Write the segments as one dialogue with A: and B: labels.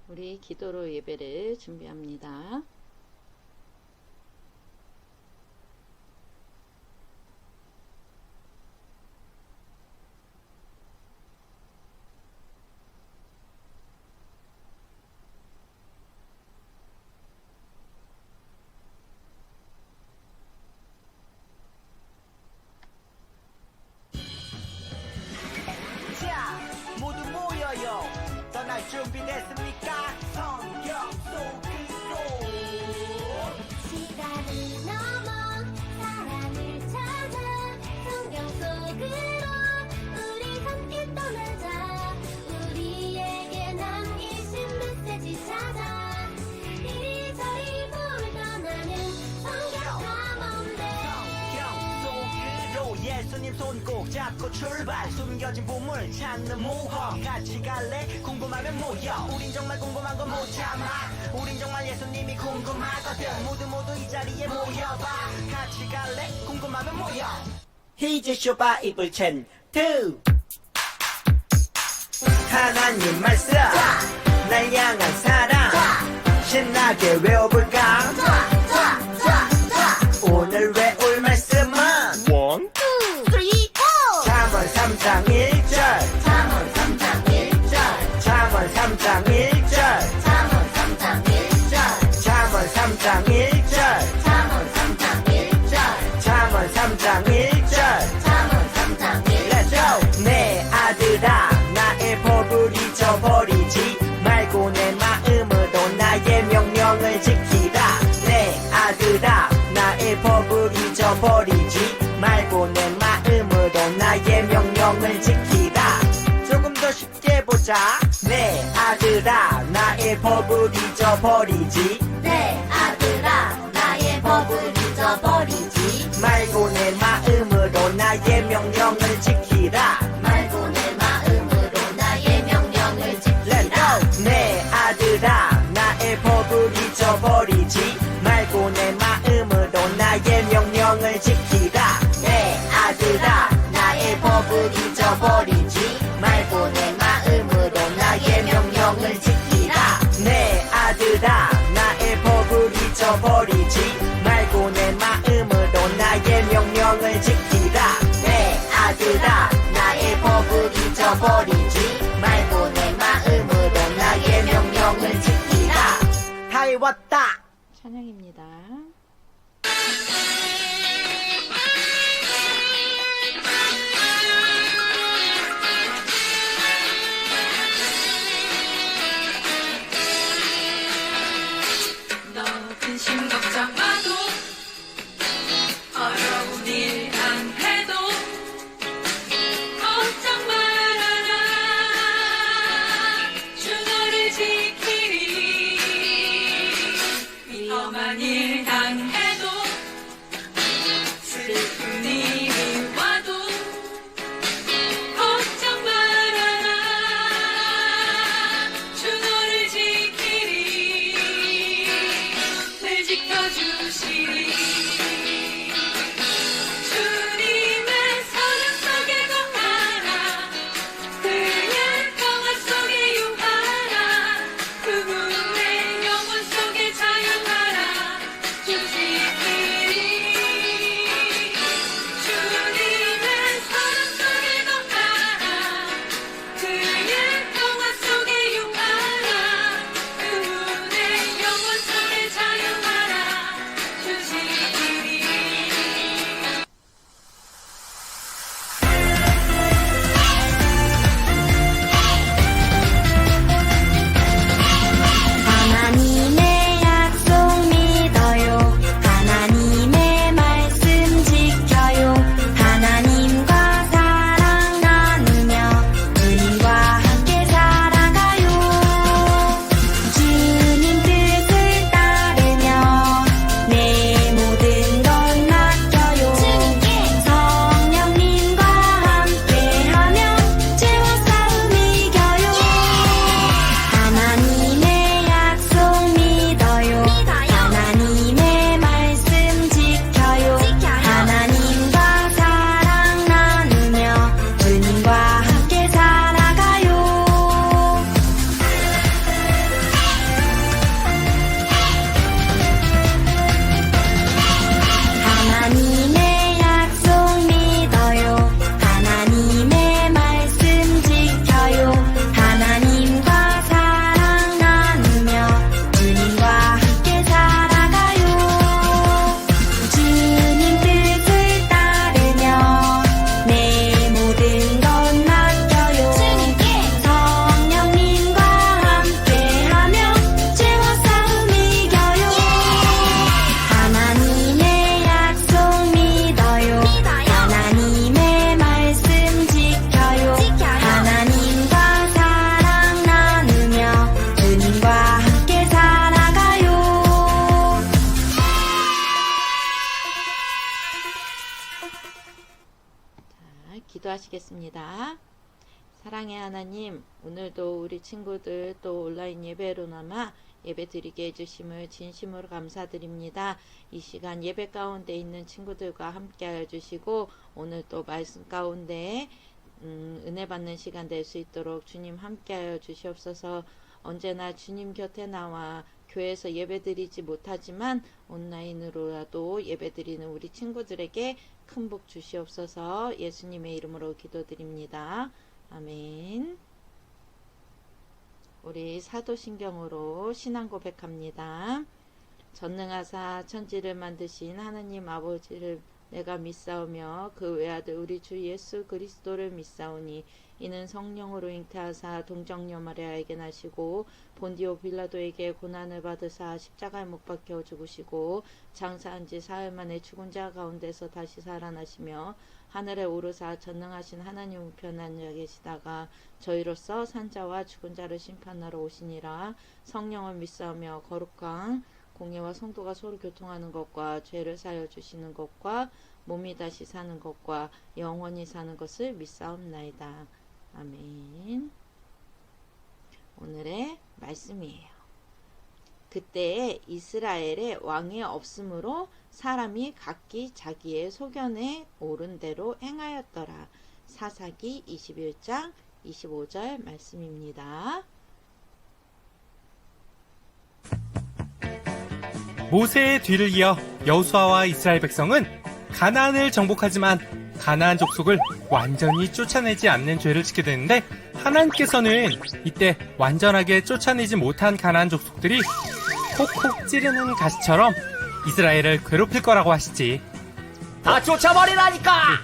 A: 우리 기도로 예배를 준비합니다.
B: 자, 모두 모여요. 떠날 준비됐습니까? 성경 속으로.
C: 시간을 넘어 사랑을 찾아 성경 속으로 우리 함께 떠나자. 우리에게 남기신 메시지 찾아 이리저리 볼 떠나는 성경 탐험대.
B: 성경 속으로 예수님 손 꼭 잡고 출발. 숨겨진 보물 찾는 모험. 같이 갈래? 궁금하면 모여. 우린 정말 궁금한 건 못 참아. 우린 정말 예수님이 궁금하거든. 모두 이 자리에 모여봐. 같이 갈래? 궁금하면 모여. 히즈쇼 바이블 챈2 하나님 말씀 날 향한 사랑 신나게 외워볼까? 오늘 외울 말씀은
C: Two, three, go!
B: 잠언 3장 1절
C: 잠언 3장 1절
B: 잠언 3장 1절
C: 잠언 3장 1절
B: 잠언 3장 1절
C: 잠언 3장 1절
B: 잠언 3장 1절
C: 잠언 3장 1절
B: Let's go! 내 아들아 나의 법을 잊어버리지 말고 내 마음으로 나의 명령을 지키라. 내 아들아 나의 법을 잊어버리지 말고 내 마음으로 나의 명령을 지키라. 조금 더 쉽게 보자. 내 아들아 나의 법을 잊어버리지
C: 내 아들아 나의 법을 잊어버리지
B: 말고 내 마음으로 나의 명령을 지키라.
C: 말고 내 마음으로 나의 명령을
B: Let's
C: 지키라.
B: go! 내 아들아 나의 법을 잊어버리지 말고 내 마음으로 나의 명령을 지키라. 내 아들아 나의 법을 잊어버리지 말고 내 마음으로 나의 명령을 지키라. 내 아들아 나의 법을 잊어버리지 말고 내 마음으로 나의 명령을 지키라. 내 아들아 나의 법을 잊어버리지 말고 내 마음으로 나의 명령을 지키라. 다 외웠다.
A: 찬양입니다.
D: 너 근심 걱정 마도 어려운 일 안 해도 걱정 말아라. 주 너를 지키리. 위험한 일
A: 기도하시겠습니다. 사랑의 하나님, 오늘도 우리 친구들 또 온라인 예배로나마 예배 드리게 해주심을 진심으로 감사드립니다. 이 시간 예배 가운데 있는 친구들과 함께 해주시고 오늘 또 말씀 가운데 은혜 받는 시간 될 수 있도록 주님 함께하여 주시옵소서. 언제나 주님 곁에 나와 교회에서 예배드리지 못하지만 온라인으로라도 예배드리는 우리 친구들에게 큰 복 주시옵소서. 예수님의 이름으로 기도드립니다. 아멘. 우리 사도신경으로 신앙 고백합니다. 전능하사 천지를 만드신 하느님 아버지를 내가 믿사오며 그 외아들 우리 주 예수 그리스도를 믿사오니 이는 성령으로 잉태하사 동정녀 마리아에게 나시고 본디오 빌라도에게 고난을 받으사 십자가에 못 박혀 죽으시고 장사한 지 사흘 만에 죽은 자 가운데서 다시 살아나시며 하늘에 오르사 전능하신 하나님 우편에 앉아 계시다가 저희로서 산자와 죽은 자를 심판하러 오시니라. 성령을 믿사오며 거룩한 공예와 성도가 서로 교통하는 것과 죄를 사여 주시는 것과 몸이 다시 사는 것과 영원히 사는 것을 믿사옵나이다. 아멘. 오늘의 말씀이에요. 그때 이스라엘에 왕이 없으므로 사람이 각기 자기의 소견에 옳은 대로 행하였더라. 사사기 21장 25절 말씀입니다.
E: 모세의 뒤를 이어 여호수아와 이스라엘 백성은 가나안을 정복하지만 가나안 족속을 완전히 쫓아내지 않는 죄를 짓게 되는데 하나님께서는 이때 완전하게 쫓아내지 못한 가나안 족속들이 콕콕 찌르는 가시처럼 이스라엘을 괴롭힐 거라고 하시지.
F: 다 쫓아버리라니까!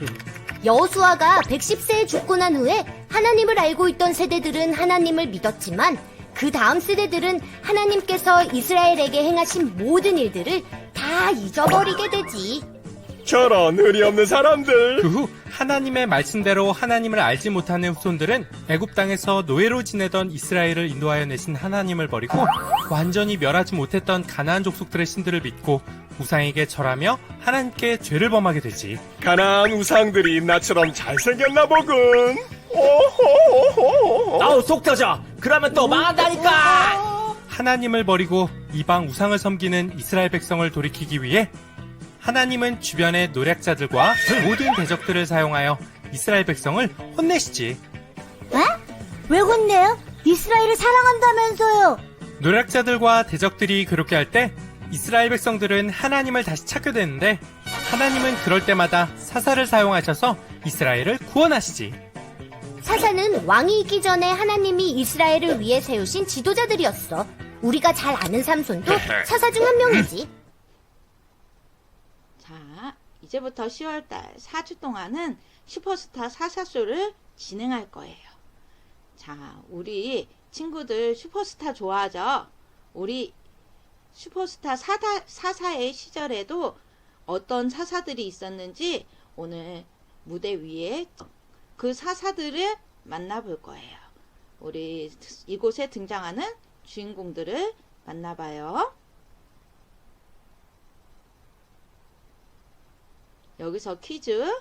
C: 여호수아가 110세에 죽고 난 후에 하나님을 알고 있던 세대들은 하나님을 믿었지만 그 다음 세대들은 하나님께서 이스라엘에게 행하신 모든 일들을 다 잊어버리게 되지.
F: 저런 의리 없는 사람들.
E: 그 후 하나님의 말씀대로 하나님을 알지 못하는 후손들은 애굽 땅에서 노예로 지내던 이스라엘을 인도하여 내신 하나님을 버리고 완전히 멸하지 못했던 가나안 족속들의 신들을 믿고 우상에게 절하며 하나님께 죄를 범하게 되지.
F: 가나안 우상들이 나처럼 잘생겼나 보군. 오호호호. 아우 속 터져. 그러면 또 망한다니까.
E: 하나님을 버리고 이방 우상을 섬기는 이스라엘 백성을 돌이키기 위해 하나님은 주변의 노략자들과 모든 대적들을 사용하여 이스라엘 백성을 혼내시지.
C: 왜 혼내요? 이스라엘을 사랑한다면서요.
E: 노략자들과 대적들이 그렇게 할 때 이스라엘 백성들은 하나님을 다시 찾게 되는데 하나님은 그럴 때마다 사사를 사용하셔서 이스라엘을 구원하시지.
C: 사사는 왕이 있기 전에 하나님이 이스라엘을 위해 세우신 지도자들이었어. 우리가 잘 아는 삼손도 사사 중 한 명이지.
A: 자, 이제부터 10월달 4주 동안은 슈퍼스타 사사쇼를 진행할 거예요. 자, 우리 친구들 슈퍼스타 좋아하죠? 우리 슈퍼스타 사사의 시절에도 어떤 사사들이 있었는지 오늘 무대 위에 그 사사들을 만나볼 거예요. 우리 이곳에 등장하는 주인공들을 만나봐요. 여기서 퀴즈.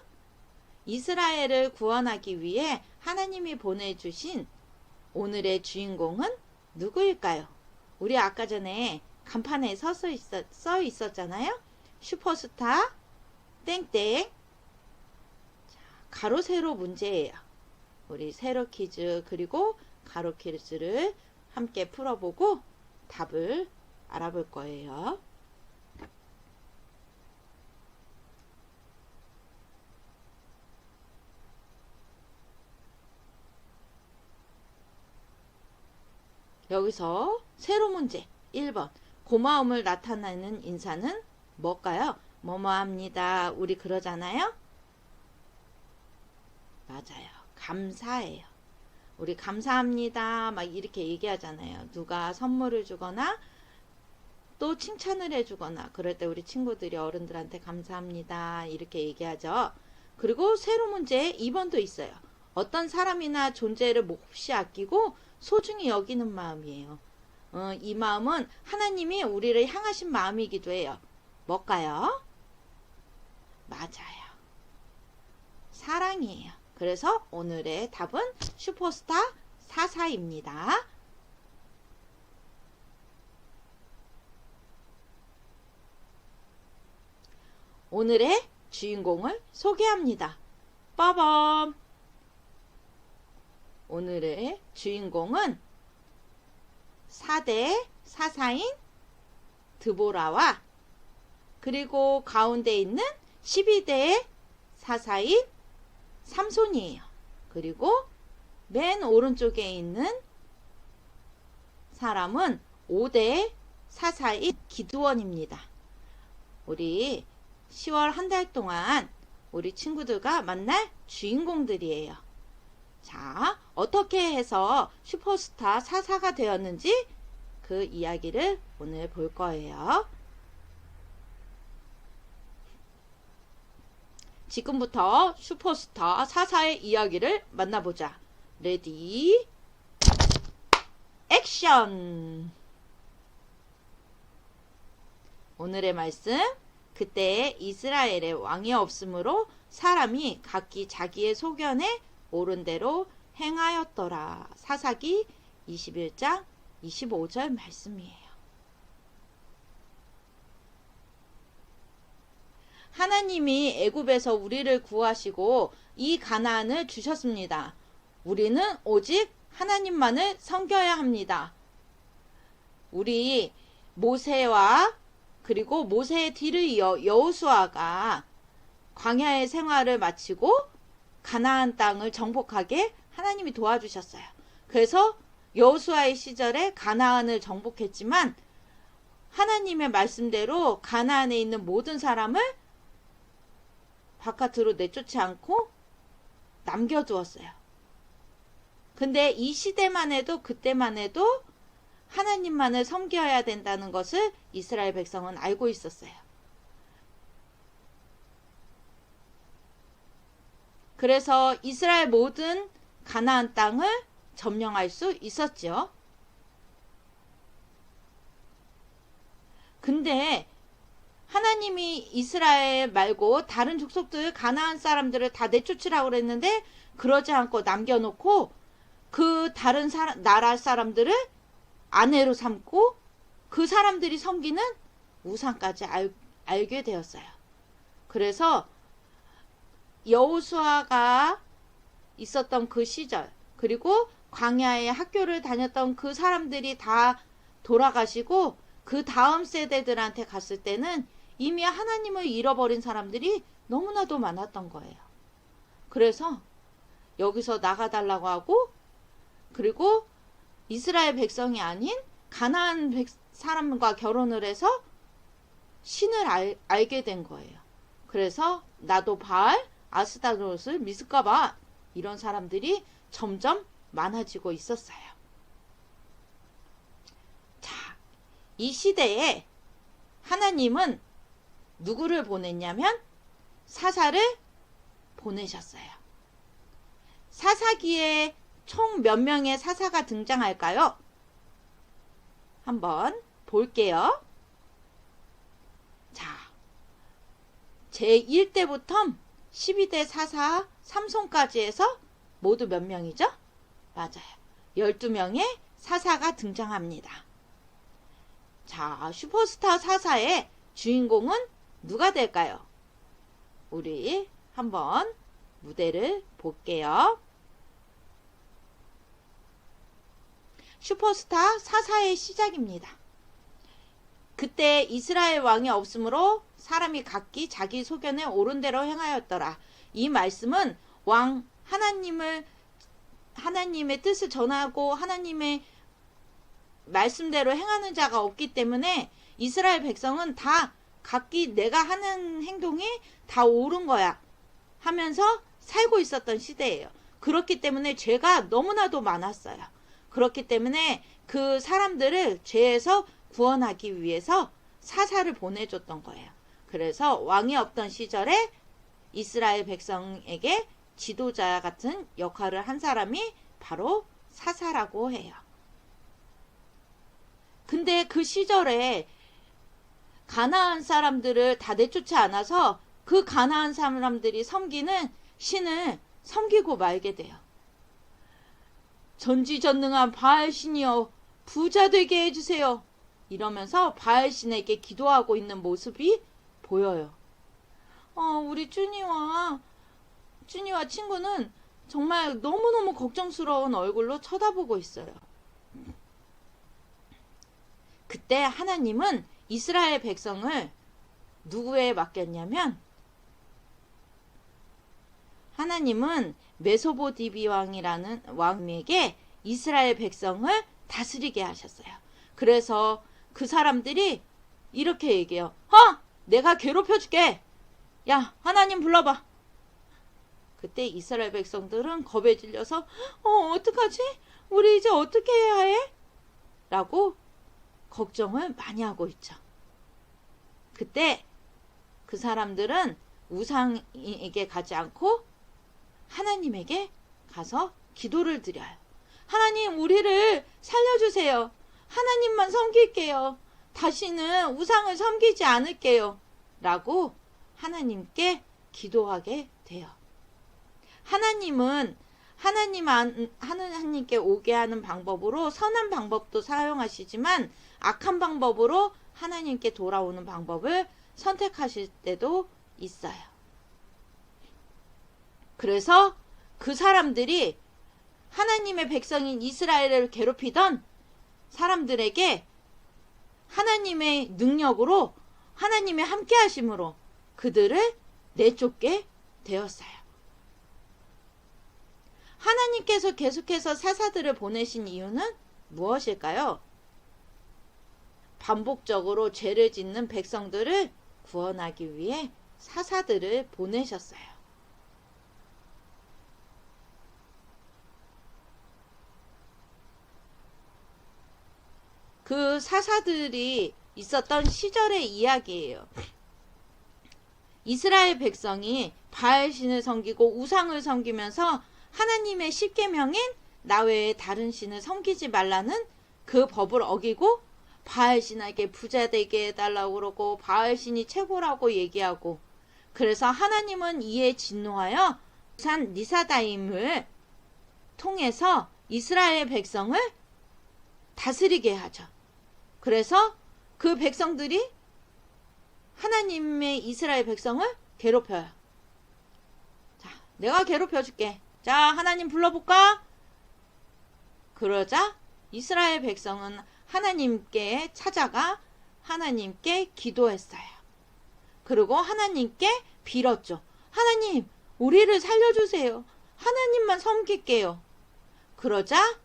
A: 이스라엘을 구원하기 위해 하나님이 보내주신 오늘의 주인공은 누구일까요? 우리 아까 전에 간판에 써 있었잖아요. 슈퍼스타 땡땡. 자, 가로 세로 문제예요. 우리 세로 퀴즈 그리고 가로 퀴즈를 함께 풀어보고 답을 알아볼 거예요. 여기서 세로 문제 1번. 고마움을 나타내는 인사는 뭘까요? 뭐뭐합니다. 우리 그러잖아요. 맞아요. 감사해요. 우리 감사합니다. 막 이렇게 얘기하잖아요. 누가 선물을 주거나 또 칭찬을 해주거나 그럴 때 우리 친구들이 어른들한테 감사합니다. 이렇게 얘기하죠. 그리고 세로 문제 2번도 있어요. 어떤 사람이나 존재를 몹시 아끼고 소중히 여기는 마음이에요. 이 마음은 하나님이 우리를 향하신 마음이기도 해요. 뭘까요? 맞아요. 사랑이에요. 그래서 오늘의 답은 슈퍼스타 사사입니다. 오늘의 주인공을 소개합니다. 빠밤! 오늘의 주인공은 4대 사사인 드보라와 그리고 가운데 있는 12대 사사인 삼손이에요. 그리고 맨 오른쪽에 있는 사람은 5대 사사인 기드원입니다. 우리 10월 한 달 동안 우리 친구들과 만날 주인공들이에요. 자, 어떻게 해서 슈퍼스타 사사가 되었는지 그 이야기를 오늘 볼 거예요. 지금부터 슈퍼스타 사사의 이야기를 만나보자. 레디, 액션! 오늘의 말씀, 그때 이스라엘에 왕이 없으므로 사람이 각기 자기의 소견에 옳은 대로 행하였더라. 사사기 21장 25절 말씀이에요. 하나님이 애굽에서 우리를 구하시고 이 가나안을 주셨습니다. 우리는 오직 하나님만을 섬겨야 합니다. 우리 모세와 그리고 모세의 뒤를 이어 여호수아가 광야의 생활을 마치고 가나안 땅을 정복하게 하나님이 도와주셨어요. 그래서 여호수아의 시절에 가나안을 정복했지만 하나님의 말씀대로 가나안에 있는 모든 사람을 바깥으로 내쫓지 않고 남겨두었어요. 근데 이 시대만 해도 그때만 해도 하나님만을 섬겨야 된다는 것을 이스라엘 백성은 알고 있었어요. 그래서 이스라엘 모든 가나안 땅을 점령할 수 있었죠. 근데 하나님이 이스라엘 말고 다른 족속들 가나안 사람들을 다 내쫓으라고 그랬는데 그러지 않고 남겨놓고 그 다른 나라 사람들을 아내로 삼고 그 사람들이 섬기는 우상까지 알게 되었어요. 그래서 여호수아가 있었던 그 시절 그리고 광야에 학교를 다녔던 그 사람들이 다 돌아가시고 그 다음 세대들한테 갔을 때는 이미 하나님을 잃어버린 사람들이 너무나도 많았던 거예요. 그래서 여기서 나가달라고 하고 그리고 이스라엘 백성이 아닌 가나안 사람과 결혼을 해서 신을 알게 된 거예요. 그래서 나도 바알, 아스타롯을 믿을까봐 이런 사람들이 점점 많아지고 있었어요. 자, 이 시대에 하나님은 누구를 보냈냐면 사사를 보내셨어요. 사사기에 총 몇 명의 사사가 등장할까요? 한번 볼게요. 자, 제1대부터 12대 사사 삼손까지 해서 모두 몇 명이죠? 맞아요. 12명의 사사가 등장합니다. 자, 슈퍼스타 사사의 주인공은 누가 될까요? 우리 한번 무대를 볼게요. 슈퍼스타 사사의 시작입니다. 그때 이스라엘 왕이 없으므로 사람이 각기 자기 소견에 옳은 대로 행하였더라. 이 말씀은 왕 하나님의 뜻을 전하고 하나님의 말씀대로 행하는 자가 없기 때문에 이스라엘 백성은 다 각기 내가 하는 행동이 다 옳은 거야 하면서 살고 있었던 시대예요. 그렇기 때문에 죄가 너무나도 많았어요. 그렇기 때문에 그 사람들을 죄에서 구원하기 위해서 사사를 보내줬던 거예요. 그래서 왕이 없던 시절에 이스라엘 백성에게 지도자 같은 역할을 한 사람이 바로 사사라고 해요. 근데 그 시절에 가나안 사람들을 다 내쫓지 않아서 그 가나안 사람들이 섬기는 신을 섬기고 말게 돼요. 전지전능한 바알신이여 부자 되게 해주세요. 이러면서 바알신에게 기도하고 있는 모습이 보여요. 우리 쭈니와 친구는 정말 너무너무 걱정스러운 얼굴로 쳐다보고 있어요. 그때 하나님은 이스라엘 백성을 누구에 맡겼냐면, 하나님은 메소보디비 왕이라는 왕에게 이스라엘 백성을 다스리게 하셨어요. 그래서 그 사람들이 이렇게 얘기해요. 내가 괴롭혀줄게. 야, 하나님 불러봐. 그때 이스라엘 백성들은 겁에 질려서 어떡하지? 우리 이제 어떻게 해야 해? 라고 걱정을 많이 하고 있죠. 그때 그 사람들은 우상에게 가지 않고 하나님에게 가서 기도를 드려요. 하나님, 우리를 살려주세요. 하나님만 섬길게요. 다시는 우상을 섬기지 않을게요. 라고 하나님께 기도하게 돼요. 하나님은 하나님께 오게 하는 방법으로 선한 방법도 사용하시지만 악한 방법으로 하나님께 돌아오는 방법을 선택하실 때도 있어요. 그래서 그 사람들이 하나님의 백성인 이스라엘을 괴롭히던 사람들에게 하나님의 능력으로, 하나님의 함께 하심으로 그들을 내쫓게 되었어요. 하나님께서 계속해서 사사들을 보내신 이유는 무엇일까요? 반복적으로 죄를 짓는 백성들을 구원하기 위해 사사들을 보내셨어요. 그 사사들이 있었던 시절의 이야기예요. 이스라엘 백성이 바알신을 섬기고 우상을 섬기면서 하나님의 십계명인 나 외에 다른 신을 섬기지 말라는 그 법을 어기고 바알신에게 부자 되게 해달라고 그러고 바알신이 최고라고 얘기하고, 그래서 하나님은 이에 진노하여 산 니사다임을 통해서 이스라엘 백성을 다스리게 하죠. 그래서 그 백성들이 하나님의 이스라엘 백성을 괴롭혀요. 자, 내가 괴롭혀줄게. 자, 하나님 불러볼까? 그러자 이스라엘 백성은 하나님께 찾아가 하나님께 기도했어요. 그리고 하나님께 빌었죠. 하나님, 우리를 살려주세요. 하나님만 섬길게요. 그러자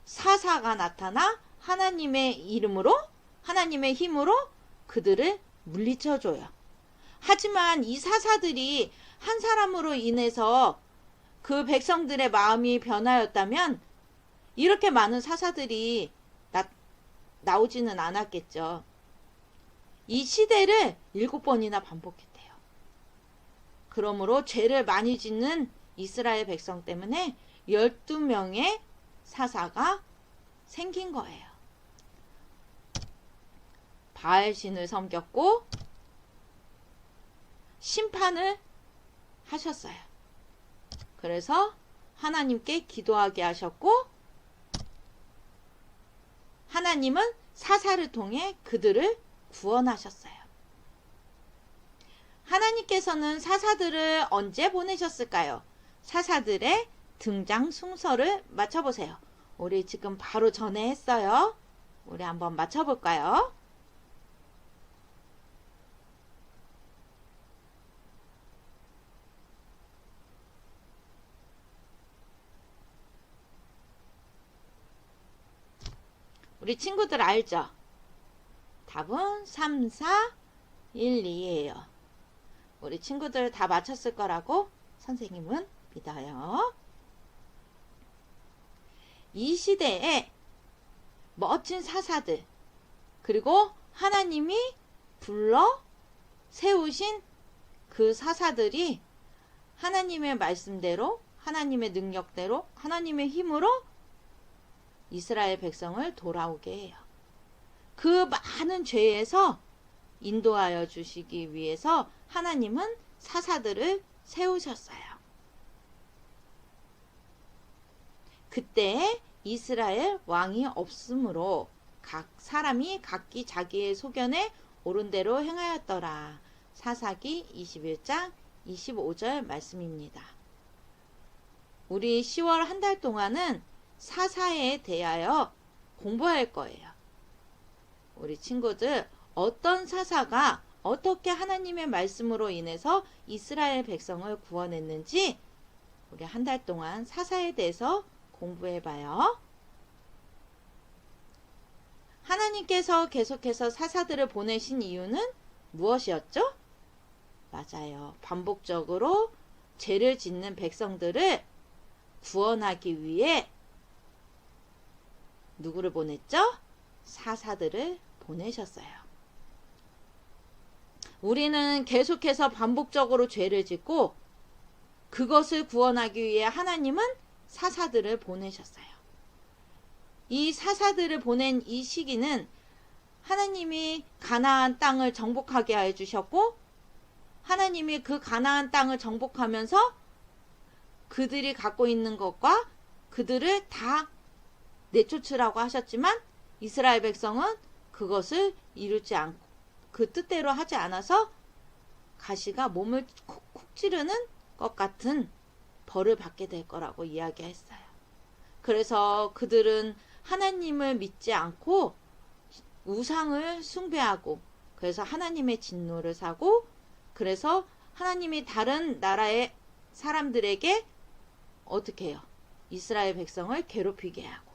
A: 사사가 나타나 하나님의 이름으로, 하나님의 힘으로 그들을 물리쳐줘요. 하지만 이 사사들이 한 사람으로 인해서 그 백성들의 마음이 변하였다면 이렇게 많은 사사들이 나오지는 않았겠죠. 이 시대를 7번이나 반복했대요. 그러므로 죄를 많이 짓는 이스라엘 백성 때문에 12명의 사사가 생긴 거예요. 바알신을 섬겼고 심판을 하셨어요. 그래서 하나님께 기도하게 하셨고, 하나님은 사사를 통해 그들을 구원하셨어요. 하나님께서는 사사들을 언제 보내셨을까요? 사사들의 등장 순서를 맞춰보세요. 우리 지금 바로 전에 했어요. 우리 한번 맞춰볼까요? 우리 친구들 알죠? 답은 3, 4, 1, 2예요. 우리 친구들 다 맞췄을 거라고 선생님은 믿어요. 이 시대에 멋진 사사들, 그리고 하나님이 불러 세우신 그 사사들이 하나님의 말씀대로, 하나님의 능력대로, 하나님의 힘으로 이스라엘 백성을 돌아오게 해요. 그 많은 죄에서 인도하여 주시기 위해서 하나님은 사사들을 세우셨어요. 그때 이스라엘 왕이 없으므로 각 사람이 각기 자기의 소견에 옳은 대로 행하였더라. 사사기 21장 25절 말씀입니다. 우리 10월 한 달 동안은 사사에 대하여 공부할 거예요. 우리 친구들, 어떤 사사가 어떻게 하나님의 말씀으로 인해서 이스라엘 백성을 구원했는지 우리 한 달 동안 사사에 대해서 공부해 봐요. 하나님께서 계속해서 사사들을 보내신 이유는 무엇이었죠? 맞아요. 반복적으로 죄를 짓는 백성들을 구원하기 위해 누구를 보냈죠? 사사들을 보내셨어요. 우리는 계속해서 반복적으로 죄를 짓고 그것을 구원하기 위해 하나님은 사사들을 보내셨어요. 이 사사들을 보낸 이 시기는 하나님이 가나안 땅을 정복하게 해주셨고 하나님이 그 가나안 땅을 정복하면서 그들이 갖고 있는 것과 그들을 다 내쫓으라고 하셨지만 이스라엘 백성은 그것을 이루지 않고 그 뜻대로 하지 않아서 가시가 몸을 콕콕 찌르는 것 같은 벌을 받게 될 거라고 이야기했어요. 그래서 그들은 하나님을 믿지 않고 우상을 숭배하고 그래서 하나님의 진노를 사고 그래서 하나님이 다른 나라의 사람들에게 어떻게 해요? 이스라엘 백성을 괴롭히게 하고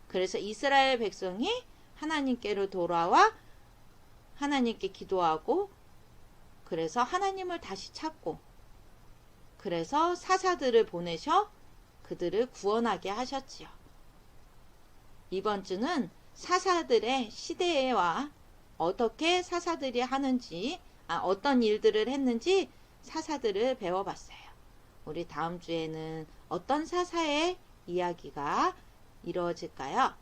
A: 그래서 이스라엘 백성이 하나님께로 돌아와 하나님께 기도하고 그래서 하나님을 다시 찾고 그래서 사사들을 보내셔 그들을 구원하게 하셨지요. 이번 주는 사사들의 시대와 어떻게 사사들이 하는지 어떤 일들을 했는지 사사들을 배워봤어요. 우리 다음 주에는 어떤 사사의 이야기가 이루어질까요?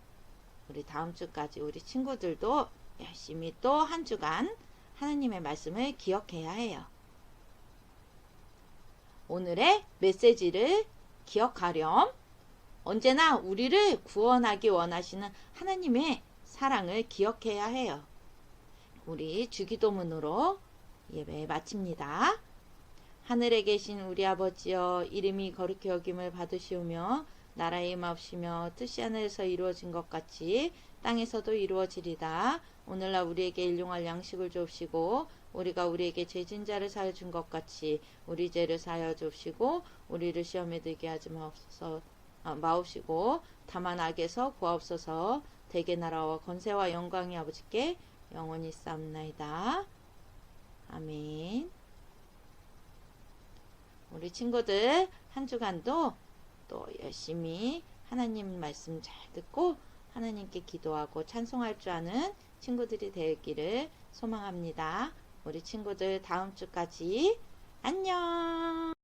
A: 우리 다음 주까지 우리 친구들도 열심히 또 한 주간 하나님의 말씀을 기억해야 해요. 오늘의 메시지를 기억하렴. 언제나 우리를 구원하기 원하시는 하나님의 사랑을 기억해야 해요. 우리 주기도문으로 예배 마칩니다. 하늘에 계신 우리 아버지여 이름이 거룩히 여김을 받으시오며 나라의 임하옵시며 뜻이 하늘에서 이루어진 것 같이 땅에서도 이루어지리다. 오늘날 우리에게 일용할 양식을 주옵시고 우리가 우리에게 죄진 자를 사하여 준 것 같이 우리 죄를 사하여 주옵시고 우리를 시험에 들게 하지 마옵시고 다만 악에서 구하옵소서. 대개 나라와 권세와 영광이 아버지께 영원히 있사옵나이다. 아멘. 우리 친구들 한 주간도 또 열심히 하나님 말씀 잘 듣고 하나님께 기도하고 찬송할 줄 아는 친구들이 되기를 소망합니다. 우리 친구들 다음 주까지 안녕.